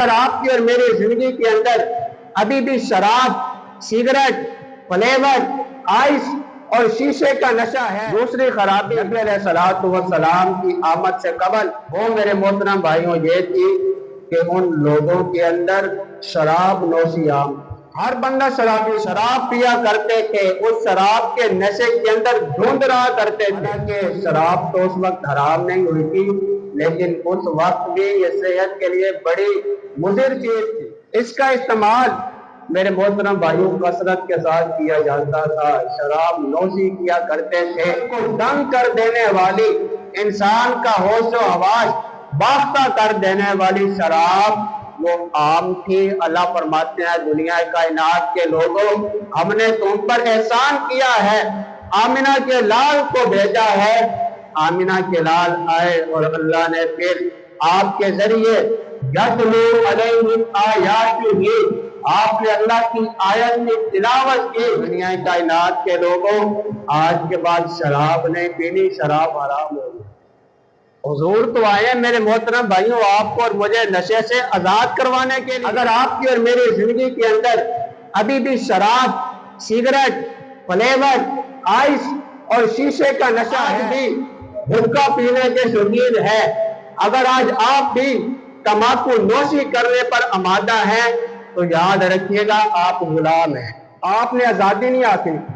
اگر آپ کی اور میری زندگی کے اندر ابھی بھی شراب، سگریٹ، فلیور، آئس اور شیشے کا نشہ ہے، دوسری خرابی نبی علیہ الصلوۃ والسلام کی آمد سے قبل وہ میرے محترم بھائیوں یہ تھی کہ ان لوگوں کے اندر شراب نوشی عام، ہر بندہ شراب پیا کرتے تھے، اس شراب کے نشے کے اندر دھند رہا کرتے تھے۔ حالانکہ شراب تو اس وقت حرام نہیں ہوئی تھی، لیکن اس وقت بھی یہ صحت کے لیے بڑی مضر چیز تھی۔ اس کا استعمال میرے محترم بھائیوں کثرت کے ساتھ کیا جاتا تھا، شراب نوشی کیا کرتے تھے۔ کو دنگ کر دینے والی، انسان کا ہوش و حواس باختہ کر دینے والی شراب وہ عام تھی۔ اللہ فرماتے ہیں دنیا کائنات کے لوگوں، ہم نے تم پر احسان کیا ہے، آمنہ کے لال کو بھیجا ہے۔ آمنہ کے لال آئے اور اللہ نے پھر آپ کے ذریعے یتلو علیہم آیاتہ، آپ نے اللہ کی آیت کی تلاوت کی۔ دنیا کائنات کے لوگوں، آج کے بعد شراب نہیں پینی، شراب حرام ہو گئی۔ حضور تو آئے میرے محترم بھائیوں آپ کو اور مجھے نشے سے آزاد کروانے کے لیے۔ اگر آپ کی اور میری زندگی کے اندر ابھی بھی شراب، سگریٹ، فلیور، آئس اور شیشے کا نشہ بھی حقہ پینے کے شوقین ہے، اگر آج آپ بھی تمباکو نوشی کرنے پر آمادہ ہیں تو یاد رکھیے گا آپ غلام ہیں، آپ نے آزادی نہیں حاصل کی۔